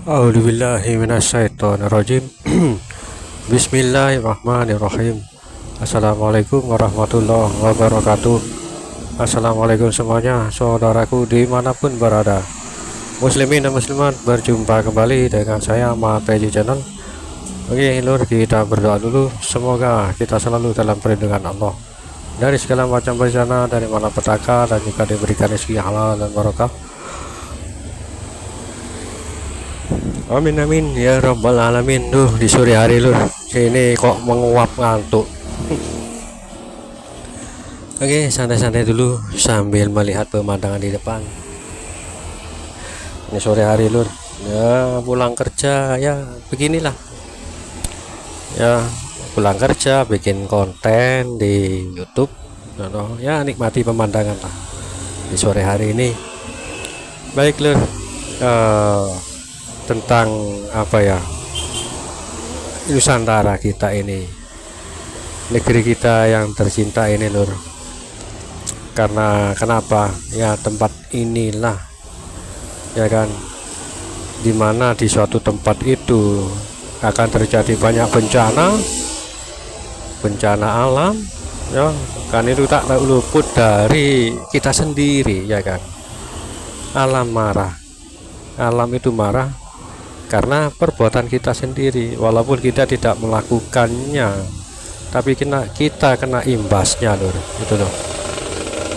A'udzubillahi minasyaitonirrajim. Bismillahirrahmanirrahim. Assalamualaikum warahmatullahi wabarakatuh. Assalamualaikum semuanya, saudaraku dimanapun berada. Muslimin dan muslimat, berjumpa kembali dengan saya Peji Channel. Oke lur, kita berdoa dulu. Semoga kita selalu dalam perlindungan Allah dari segala macam bencana, dari mana petaka, dan juga diberikan rezeki halal dan barokah. Amin amin ya rabbal alamin. Di sore hari lur, sini kok menguap ngantuk. Oke, santai-santai dulu sambil melihat pemandangan di depan. Ini sore hari lur, ya pulang kerja ya beginilah. Ya pulang kerja bikin konten di YouTube, ya nikmati pemandangan lah di sore hari ini. Baik lur, tentang apa ya, Nusantara kita ini, negeri kita yang tercinta ini lur. Karena kenapa ya, tempat inilah ya kan, dimana di suatu tempat itu akan terjadi banyak bencana alam ya kan, itu tak luput dari kita sendiri ya kan. Alam itu marah karena perbuatan kita sendiri, walaupun kita tidak melakukannya, tapi kita kena imbasnya lur, itu loh.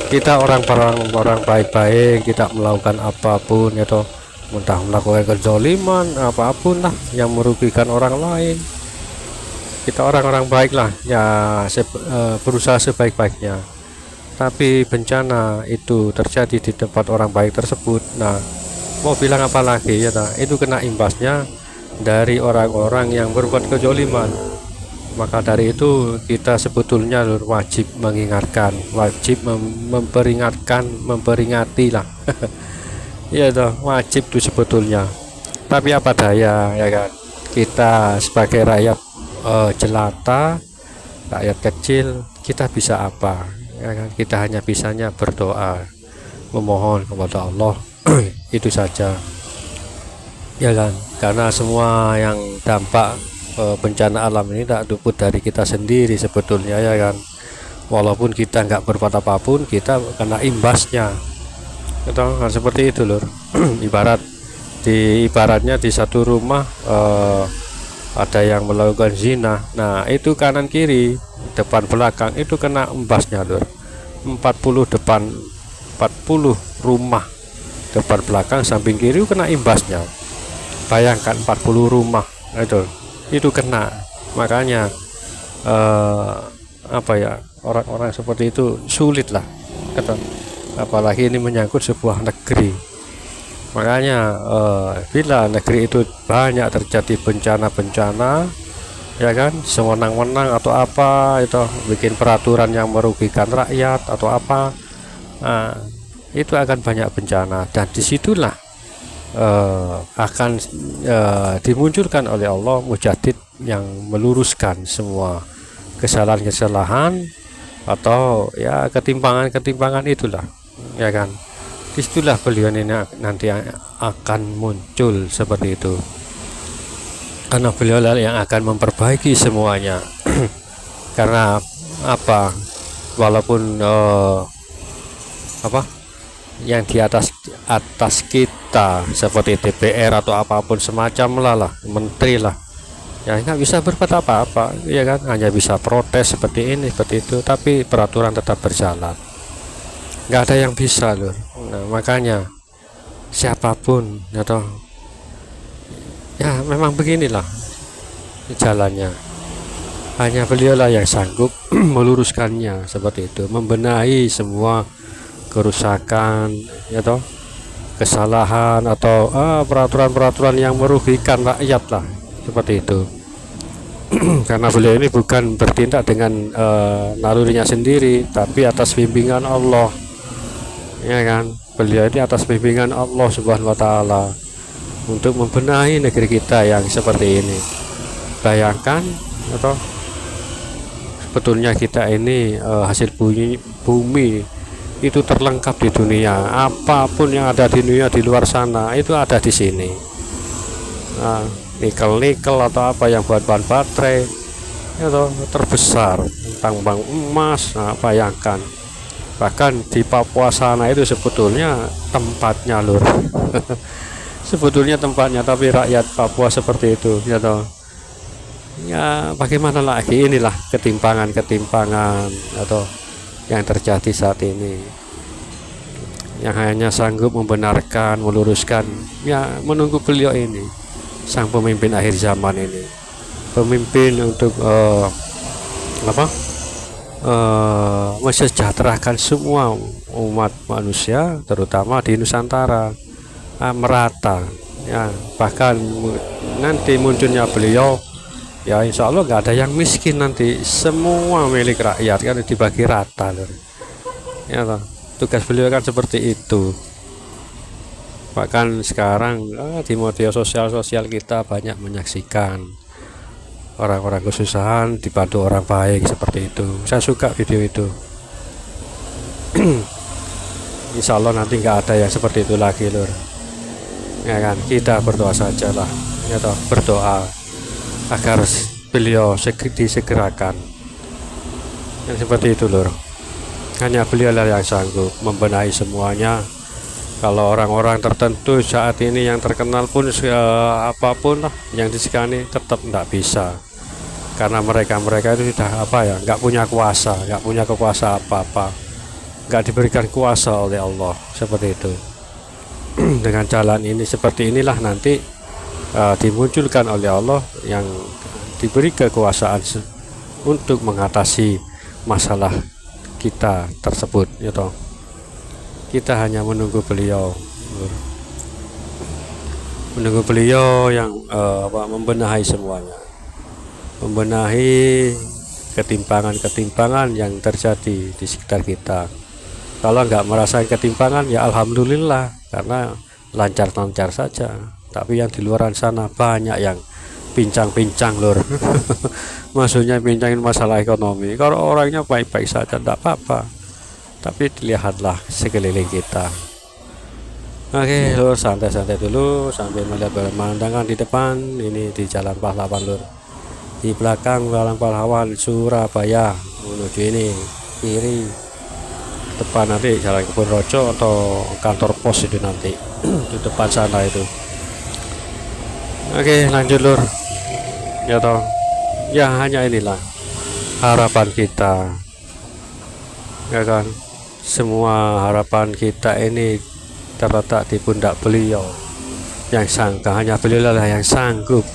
Kita orang baik-baik, tidak melakukan apapun ya toh, entah melakukan kezaliman apapun lah yang merugikan orang lain. Kita orang-orang baik lah ya, berusaha sebaik-baiknya, tapi bencana itu terjadi di tempat orang baik tersebut. Nah, mau bilang apa lagi ya, itu kena imbasnya dari orang-orang yang berbuat kezaliman. Maka dari itu kita sebetulnya wajib mengingatkan, wajib memperingati lah. Ya toh, wajib itu sebetulnya. Tapi apa daya ya kan, kita sebagai rakyat jelata, rakyat kecil, kita bisa apa ya kan? Kita hanya bisanya berdoa, memohon kepada Allah. Itu saja ya kan, karena semua yang dampak bencana alam ini tak luput dari kita sendiri sebetulnya ya kan. Walaupun kita nggak berbuat apapun, kita kena imbasnya gitu, kan, seperti itu lur. Ibaratnya di satu rumah ada yang melakukan zina, nah itu kanan kiri, depan belakang itu kena imbasnya lur. 40 rumah depan belakang samping kiri kena imbasnya. Bayangkan 40 rumah itu kena. Makanya apa ya, orang-orang seperti itu sulit lah kata, apalagi ini menyangkut sebuah negeri. Makanya bila negeri itu banyak terjadi bencana ya kan, sewenang-wenang atau apa itu, bikin peraturan yang merugikan rakyat atau apa, nah, itu akan banyak bencana. Dan disitulah akan dimunculkan oleh Allah mujadid yang meluruskan semua kesalahan-kesalahan atau ya ketimpangan itulah ya kan. Disitulah beliau ini nanti akan muncul seperti itu, karena beliau yang akan memperbaiki semuanya. Karena apa, walaupun yang di atas kita seperti DPR atau apapun semacam lah, menteri lah, ya nggak bisa berbuat apa-apa ya kan, hanya bisa protes seperti ini seperti itu, tapi peraturan tetap berjalan, nggak ada yang bisa loh. Nah, makanya siapapun atau ya memang beginilah jalannya, hanya beliau lah yang sanggup meluruskannya seperti itu, membenahi semua kerusakan ya toh, kesalahan atau peraturan-peraturan yang merugikan rakyat lah seperti itu. Karena beliau ini bukan bertindak dengan nalurinya sendiri, tapi atas bimbingan Allah ya kan. Beliau ini atas bimbingan Allah Subhanahu wa taala untuk membenahi negeri kita yang seperti ini. Bayangkan atau sebetulnya kita ini hasil bumi itu terlengkap di dunia. Apapun yang ada di dunia di luar sana itu ada di sini. nikel atau apa yang buat bahan baterai itu terbesar, tambang emas. Bayangkan, bahkan di Papua sana itu sebetulnya tempatnya lur. Sebetulnya tempatnya, tapi rakyat Papua seperti itu ya toh. Ya bagaimana lagi, inilah ketimpangan atau yang terjadi saat ini, yang hanya sanggup membenarkan, meluruskan, ya menunggu beliau ini, sang pemimpin akhir zaman ini, pemimpin untuk mensejahterakan semua umat manusia, terutama di Nusantara, merata ya. Bahkan nanti munculnya beliau, ya insya Allah nggak ada yang miskin nanti, semua milik rakyat kan dibagi rata loh. Ya toh. Tugas beliau kan seperti itu. Bahkan sekarang di media sosial kita banyak menyaksikan orang-orang kesusahan dibantu orang baik seperti itu. Saya suka video itu. Insya Allah nanti nggak ada yang seperti itu lagi lur. Ya kan, kita berdoa saja lah, ya toh, berdoa agar beliau disegerakan. Yang seperti itu lur. Hanya beliau yang sanggup membenahi semuanya. Kalau orang-orang tertentu saat ini yang terkenal pun apapun lah yang disegani tetap tidak bisa, karena mereka itu sudah nggak punya kuasa, nggak punya kekuasaan apa-apa, nggak diberikan kuasa oleh Allah seperti itu. Dengan jalan ini seperti inilah nanti dimunculkan oleh Allah yang diberi kekuasaan untuk mengatasi masalah kita tersebut ya toh. Kita hanya menunggu beliau yang membenahi semuanya, membenahi ketimpangan yang terjadi di sekitar kita. Kalau nggak merasakan ketimpangan ya alhamdulillah, karena lancar-lancar saja. Tapi yang di luar sana banyak yang pincang-pincang lur. Maksudnya pincangin masalah ekonomi. Kalau orangnya baik-baik saja tidak apa-apa, tapi lihatlah sekeliling kita. Oke lur, santai-santai dulu sambil melihat pemandangan di depan. Ini di Jalan Pahlawan lur, di belakang Jalan Pahlawan Surabaya menuju ini kiri, depan nanti Jalan Kebun Rojo atau kantor pos itu nanti di depan sana itu. Oke lanjut lur ya toh. Ya hanya inilah harapan kita ya kan. Semua harapan kita ini terletak di pundak beliau yang sangka, hanya beliau lah yang sanggup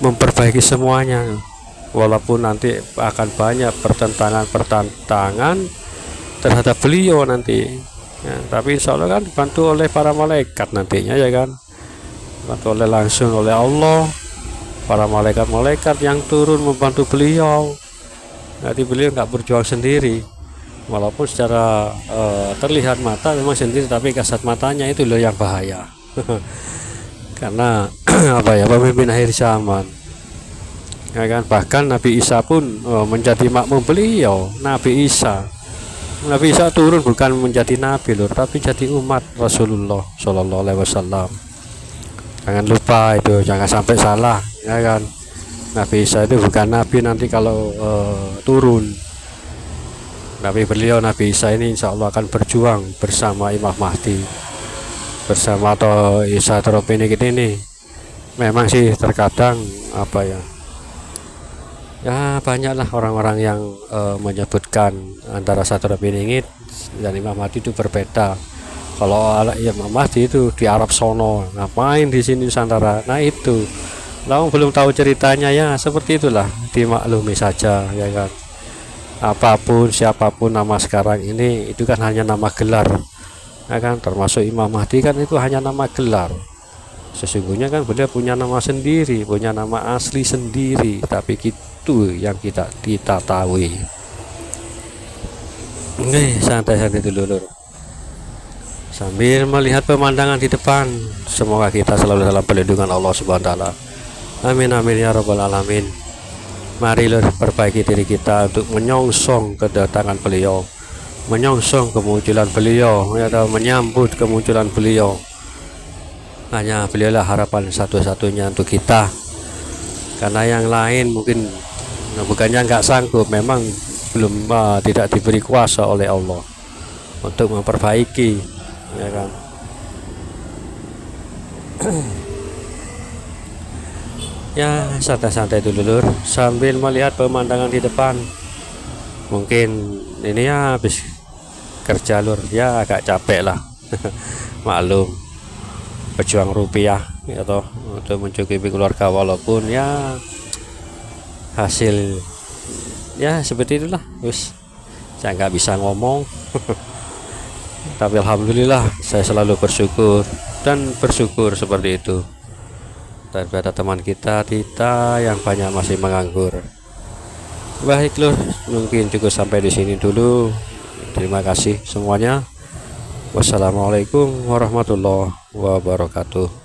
memperbaiki semuanya. Walaupun nanti akan banyak pertentangan terhadap beliau nanti ya, tapi insya Allah kan dibantu oleh para malaikat nantinya ya kan, dibantu langsung oleh Allah, para malaikat yang turun membantu beliau. Nanti beliau nggak berjuang sendiri, walaupun secara terlihat mata memang sendiri, tapi kasat matanya itu loh yang bahaya. Karena pemimpin akhir zaman ya kan. Bahkan Nabi Isa pun menjadi makmum beliau. Nabi Isa turun bukan menjadi nabi lur, tapi jadi umat Rasulullah Shallallahu Alaihi Wasallam. Jangan lupa itu, jangan sampai salah ya kan. Nabi Isa itu bukan nabi nanti kalau turun. Nabi Isa ini insya Allah akan berjuang bersama Imam Mahdi, bersama atau Isa Teropenik ini. Memang sih terkadang ya banyaklah orang-orang yang menyebutkan antara Sateropenik dan Imam Mahdi itu berbeda. Kalau Imam Mahdi itu di Arab sono, ngapain di sini Nusantara? Nah itu, lalu belum tahu ceritanya ya seperti itulah, dimaklumi saja ya kan. Apapun siapapun nama sekarang ini itu kan hanya nama gelar ya kan. Termasuk Imam Mahdi kan itu hanya nama gelar. Sesungguhnya kan beliau punya nama sendiri, punya nama asli sendiri, tapi itu yang kita tahu. Santai-santai dulu lur, sambil melihat pemandangan di depan. Semoga kita selalu dalam perlindungan Allah Subhanahu wa taala. Amin amin ya rabbal alamin. Mari lur, perbaiki diri kita untuk menyongsong kedatangan beliau, menyongsong kemunculan beliau ya, menyambut kemunculan beliau. hanya beliaulah harapan satu-satunya untuk kita, karena yang lain mungkin bukannya nggak sanggup, memang belum tidak diberi kuasa oleh Allah untuk memperbaiki, ya kan. Ya santai-santai dulu lur, sambil melihat pemandangan di depan. Mungkin ini ya habis kerja lur, ya agak capek lah. Maklum, pejuang rupiah ya toh, untuk mencukupi keluarga, walaupun ya hasil ya seperti itulah. Terus saya nggak bisa ngomong. Tapi alhamdulillah saya selalu bersyukur dan bersyukur seperti itu daripada teman kita yang banyak masih menganggur. Baik lur, mungkin cukup sampai di sini dulu. Terima kasih semuanya. Wassalamualaikum warahmatullahi wabarakatuh.